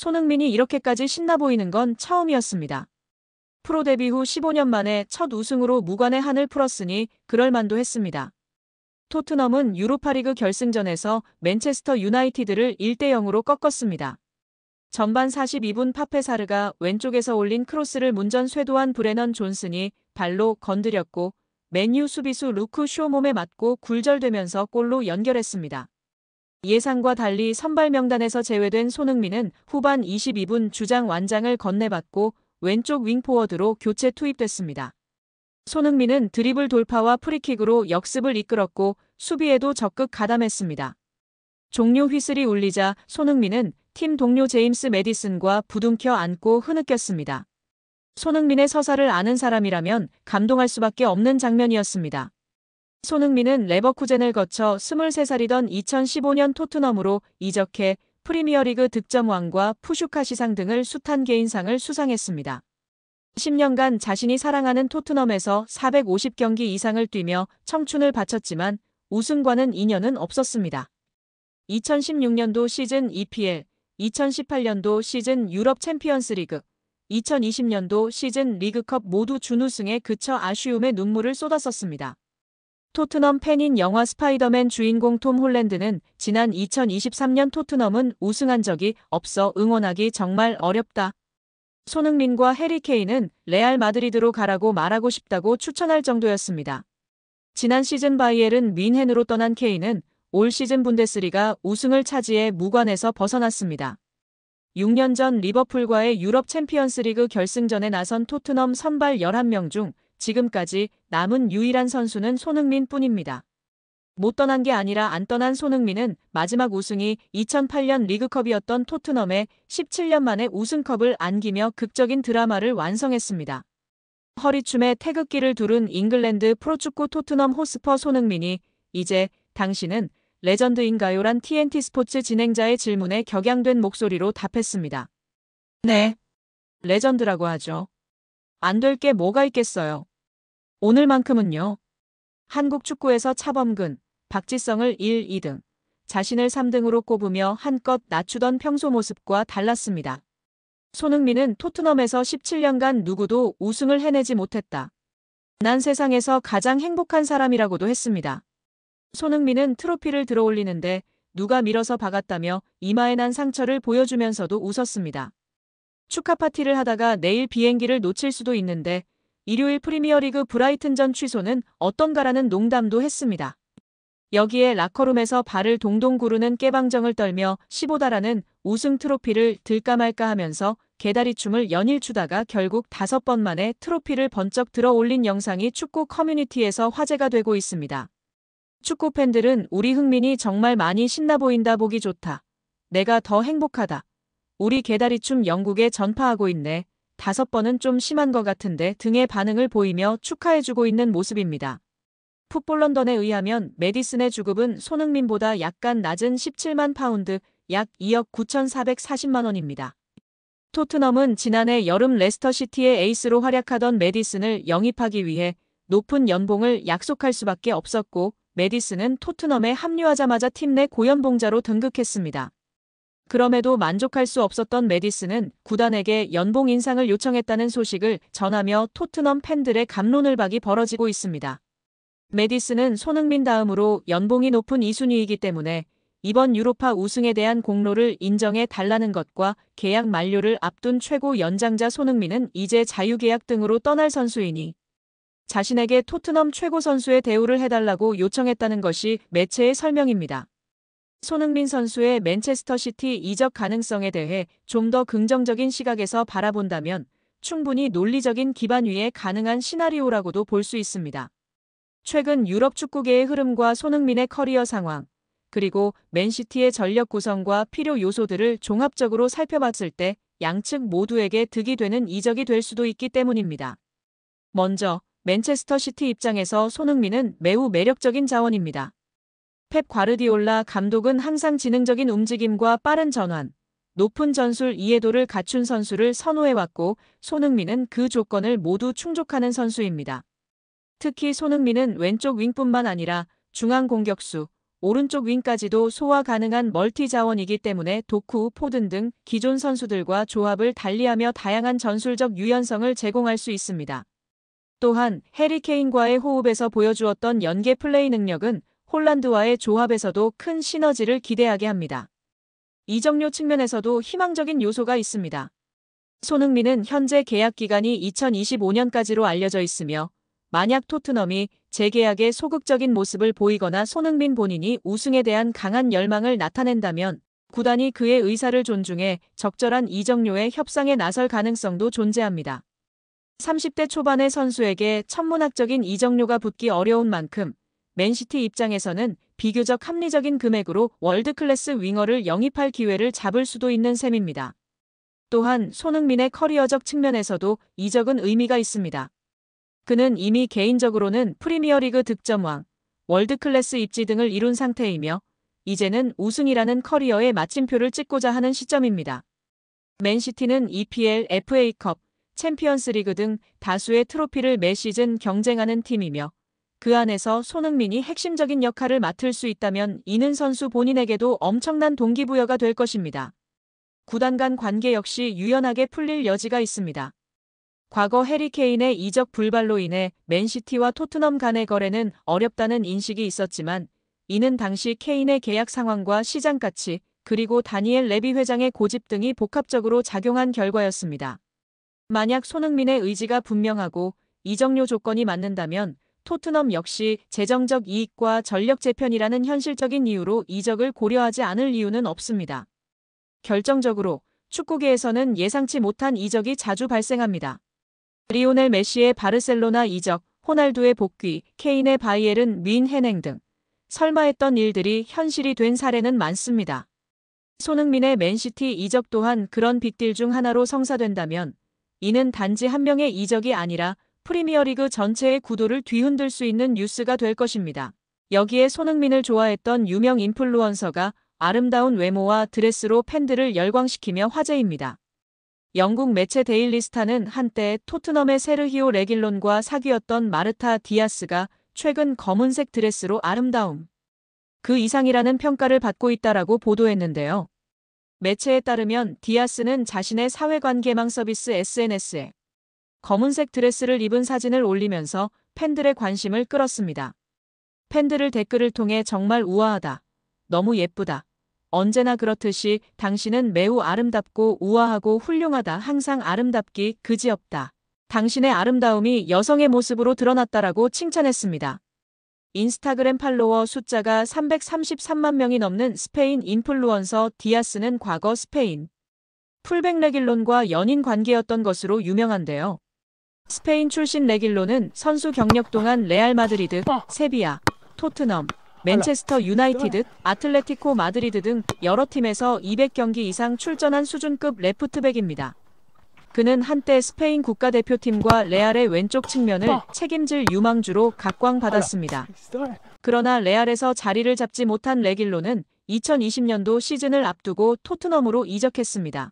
손흥민이 이렇게까지 신나 보이는 건 처음이었습니다. 프로 데뷔 후 15년 만에 첫 우승으로 무관의 한을 풀었으니 그럴만도 했습니다. 토트넘은 유로파리그 결승전에서 맨체스터 유나이티드를 1대0으로 꺾었습니다. 전반 42분 파페사르가 왼쪽에서 올린 크로스를 문전 쇄도한 브레넌 존슨이 발로 건드렸고 맨유 수비수 루크 쇼 몸에 맞고 굴절되면서 골로 연결했습니다. 예상과 달리 선발 명단에서 제외된 손흥민은 후반 22분 주장 완장을 건네받고 왼쪽 윙포워드로 교체 투입됐습니다. 손흥민은 드리블 돌파와 프리킥으로 역습을 이끌었고 수비에도 적극 가담했습니다. 종료 휘슬이 울리자 손흥민은 팀 동료 제임스 매디슨과 부둥켜 안고 흐느꼈습니다. 손흥민의 서사를 아는 사람이라면 감동할 수밖에 없는 장면이었습니다. 손흥민은 레버쿠젠을 거쳐 23살이던 2015년 토트넘으로 이적해 프리미어리그 득점왕과 푸슈카시상 등을 숱한 개인상을 수상했습니다. 10년간 자신이 사랑하는 토트넘에서 450경기 이상을 뛰며 청춘을 바쳤지만 우승과는 인연은 없었습니다. 2016년도 시즌 EPL, 2018년도 시즌 유럽 챔피언스리그, 2020년도 시즌 리그컵 모두 준우승에 그쳐 아쉬움의 눈물을 쏟았었습니다. 토트넘 팬인 영화 스파이더맨 주인공 톰 홀랜드는 지난 2023년 토트넘은 우승한 적이 없어 응원하기 정말 어렵다. 손흥민과 해리 케인은 레알 마드리드로 가라고 말하고 싶다고 추천할 정도였습니다. 지난 시즌 바이에른 뮌헨으로 떠난 케인은 올 시즌 분데스리가 우승을 차지해 무관에서 벗어났습니다. 6년 전 리버풀과의 유럽 챔피언스리그 결승전에 나선 토트넘 선발 11명 중 지금까지 남은 유일한 선수는 손흥민 뿐입니다. 못 떠난 게 아니라 안 떠난 손흥민은 마지막 우승이 2008년 리그컵이었던 토트넘에 17년 만에 우승컵을 안기며 극적인 드라마를 완성했습니다. 허리춤에 태극기를 두른 잉글랜드 프로축구 토트넘 호스퍼 손흥민이 이제 당신은 레전드인가요란 TNT 스포츠 진행자의 질문에 격양된 목소리로 답했습니다. 네. 레전드라고 하죠. 안 될 게 뭐가 있겠어요. 오늘만큼은요. 한국 축구에서 차범근, 박지성을 1, 2등, 자신을 3등으로 꼽으며 한껏 낮추던 평소 모습과 달랐습니다. 손흥민은 토트넘에서 17년간 누구도 우승을 해내지 못했다. 난 세상에서 가장 행복한 사람이라고도 했습니다. 손흥민은 트로피를 들어올리는데 누가 밀어서 박았다며 이마에 난 상처를 보여주면서도 웃었습니다. 축하 파티를 하다가 내일 비행기를 놓칠 수도 있는데 일요일 프리미어리그 브라이튼전 취소는 어떤가라는 농담도 했습니다. 여기에 라커룸에서 발을 동동 구르는 깨방정을 떨며 15달하는 우승 트로피를 들까 말까 하면서 개다리춤을 연일 추다가 결국 5번 만에 트로피를 번쩍 들어 올린 영상이 축구 커뮤니티에서 화제가 되고 있습니다. 축구 팬들은 우리 흥민이 정말 많이 신나 보인다 보기 좋다. 내가 더 행복하다. 우리 개다리춤 영국에 전파하고 있네. 5번은 좀 심한 것 같은데 등의 반응을 보이며 축하해주고 있는 모습입니다. 풋볼 런던에 의하면 매디슨의 주급은 손흥민보다 약간 낮은 17만 파운드, 약 2억 9,440만 원입니다. 토트넘은 지난해 여름 레스터시티의 에이스로 활약하던 매디슨을 영입하기 위해 높은 연봉을 약속할 수밖에 없었고 매디슨은 토트넘에 합류하자마자 팀 내 고연봉자로 등극했습니다. 그럼에도 만족할 수 없었던 매디슨은 구단에게 연봉 인상을 요청했다는 소식을 전하며 토트넘 팬들의 갑론을박이 벌어지고 있습니다. 매디슨은 손흥민 다음으로 연봉이 높은 2순위이기 때문에 이번 유로파 우승에 대한 공로를 인정해 달라는 것과 계약 만료를 앞둔 최고 연장자 손흥민은 이제 자유계약 등으로 떠날 선수이니 자신에게 토트넘 최고 선수의 대우를 해달라고 요청했다는 것이 매체의 설명입니다. 손흥민 선수의 맨체스터 시티 이적 가능성에 대해 좀 더 긍정적인 시각에서 바라본다면 충분히 논리적인 기반 위에 가능한 시나리오라고도 볼 수 있습니다. 최근 유럽 축구계의 흐름과 손흥민의 커리어 상황, 그리고 맨시티의 전력 구성과 필요 요소들을 종합적으로 살펴봤을 때 양측 모두에게 득이 되는 이적이 될 수도 있기 때문입니다. 먼저 맨체스터 시티 입장에서 손흥민은 매우 매력적인 자원입니다. 펩 과르디올라 감독은 항상 지능적인 움직임과 빠른 전환, 높은 전술 이해도를 갖춘 선수를 선호해왔고 손흥민은 그 조건을 모두 충족하는 선수입니다. 특히 손흥민은 왼쪽 윙뿐만 아니라 중앙 공격수, 오른쪽 윙까지도 소화 가능한 멀티 자원이기 때문에 도쿠, 포든 등 기존 선수들과 조합을 달리하며 다양한 전술적 유연성을 제공할 수 있습니다. 또한 해리 케인과의 호흡에서 보여주었던 연계 플레이 능력은 홀란드와의 조합에서도 큰 시너지를 기대하게 합니다. 이적료 측면에서도 희망적인 요소가 있습니다. 손흥민은 현재 계약 기간이 2025년까지로 알려져 있으며 만약 토트넘이 재계약에 소극적인 모습을 보이거나 손흥민 본인이 우승에 대한 강한 열망을 나타낸다면 구단이 그의 의사를 존중해 적절한 이적료의 협상에 나설 가능성도 존재합니다. 30대 초반의 선수에게 천문학적인 이적료가 붙기 어려운 만큼 맨시티 입장에서는 비교적 합리적인 금액으로 월드클래스 윙어를 영입할 기회를 잡을 수도 있는 셈입니다. 또한 손흥민의 커리어적 측면에서도 이적은 의미가 있습니다. 그는 이미 개인적으로는 프리미어리그 득점왕, 월드클래스 입지 등을 이룬 상태이며 이제는 우승이라는 커리어의 마침표를 찍고자 하는 시점입니다. 맨시티는 EPL, FA컵, 챔피언스리그 등 다수의 트로피를 매 시즌 경쟁하는 팀이며 그 안에서 손흥민이 핵심적인 역할을 맡을 수 있다면 이는 선수 본인에게도 엄청난 동기부여가 될 것입니다. 구단 간 관계 역시 유연하게 풀릴 여지가 있습니다. 과거 해리 케인의 이적 불발로 인해 맨시티와 토트넘 간의 거래는 어렵다는 인식이 있었지만 이는 당시 케인의 계약 상황과 시장 가치 그리고 다니엘 레비 회장의 고집 등이 복합적으로 작용한 결과였습니다. 만약 손흥민의 의지가 분명하고 이적료 조건이 맞는다면 토트넘 역시 재정적 이익과 전력 재편이라는 현실적인 이유로 이적을 고려하지 않을 이유는 없습니다. 결정적으로 축구계에서는 예상치 못한 이적이 자주 발생합니다. 리오넬 메시의 바르셀로나 이적, 호날두의 복귀, 케인의 바이에른 뮌헨행 등 설마 했던 일들이 현실이 된 사례는 많습니다. 손흥민의 맨시티 이적 또한 그런 빅딜 중 하나로 성사된다면 이는 단지 한 명의 이적이 아니라 프리미어리그 전체의 구도를 뒤흔들 수 있는 뉴스가 될 것입니다. 여기에 손흥민을 좋아했던 유명 인플루언서가 아름다운 외모와 드레스로 팬들을 열광시키며 화제입니다. 영국 매체 데일리 스타는 한때 토트넘의 세르히오 레길론과 사귀었던 마르타 디아스가 최근 검은색 드레스로 아름다움 그 이상이라는 평가를 받고 있다라고 보도했는데요. 매체에 따르면 디아스는 자신의 사회관계망 서비스 SNS에 검은색 드레스를 입은 사진을 올리면서 팬들의 관심을 끌었습니다. 팬들을 댓글을 통해 정말 우아하다. 너무 예쁘다. 언제나 그렇듯이 당신은 매우 아름답고 우아하고 훌륭하다. 항상 아름답기 그지없다. 당신의 아름다움이 여성의 모습으로 드러났다라고 칭찬했습니다. 인스타그램 팔로워 숫자가 333만 명이 넘는 스페인 인플루언서 디아스는 과거 스페인 풀백 레길론과 연인 관계였던 것으로 유명한데요. 스페인 출신 레길론은 선수 경력 동안 레알 마드리드, 세비야, 토트넘, 맨체스터 유나이티드, 아틀레티코 마드리드 등 여러 팀에서 200경기 이상 출전한 수준급 레프트백입니다. 그는 한때 스페인 국가대표팀과 레알의 왼쪽 측면을 책임질 유망주로 각광받았습니다. 그러나 레알에서 자리를 잡지 못한 레길론은 2020년도 시즌을 앞두고 토트넘으로 이적했습니다.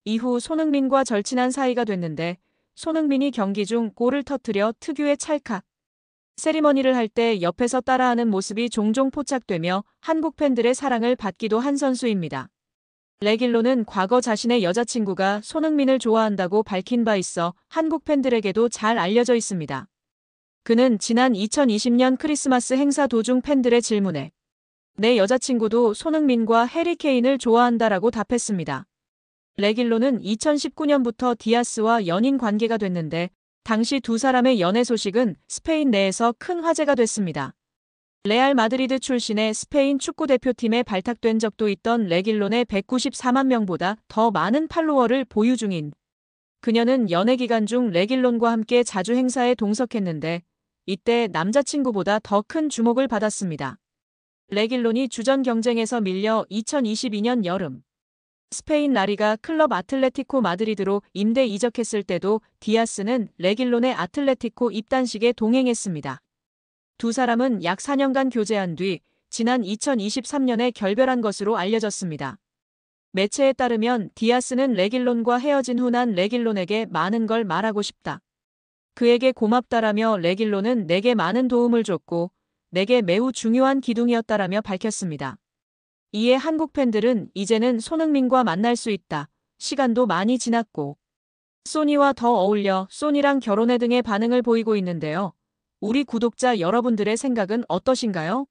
이후 손흥민과 절친한 사이가 됐는데 손흥민이 경기 중 골을 터뜨려 특유의 찰칵 세리머니를 할 때 옆에서 따라하는 모습이 종종 포착되며 한국 팬들의 사랑을 받기도 한 선수입니다. 레길론은 과거 자신의 여자친구가 손흥민을 좋아한다고 밝힌 바 있어 한국 팬들에게도 잘 알려져 있습니다. 그는 지난 2020년 크리스마스 행사 도중 팬들의 질문에 내 여자친구도 손흥민과 해리 케인을 좋아한다라고 답했습니다. 레길론은 2019년부터 디아스와 연인 관계가 됐는데 당시 두 사람의 연애 소식은 스페인 내에서 큰 화제가 됐습니다. 레알 마드리드 출신의 스페인 축구대표팀에 발탁된 적도 있던 레길론의 194만 명보다 더 많은 팔로워를 보유 중인 그녀는 연애 기간 중 레길론과 함께 자주 행사에 동석했는데 이때 남자친구보다 더 큰 주목을 받았습니다. 레길론이 주전 경쟁에서 밀려 2022년 여름 스페인 라리가 클럽 아틀레티코 마드리드로 임대 이적했을 때도 디아스는 레길론의 아틀레티코 입단식에 동행했습니다. 두 사람은 약 4년간 교제한 뒤 지난 2023년에 결별한 것으로 알려졌습니다. 매체에 따르면 디아스는 레길론과 헤어진 후 난 레길론에게 많은 걸 말하고 싶다. 그에게 고맙다라며 레길론은 내게 많은 도움을 줬고 내게 매우 중요한 기둥이었다라며 밝혔습니다. 이에 한국 팬들은 이제는 손흥민과 만날 수 있다. 시간도 많이 지났고 소니와 더 어울려 소니랑 결혼해 등의 반응을 보이고 있는데요. 우리 구독자 여러분들의 생각은 어떠신가요?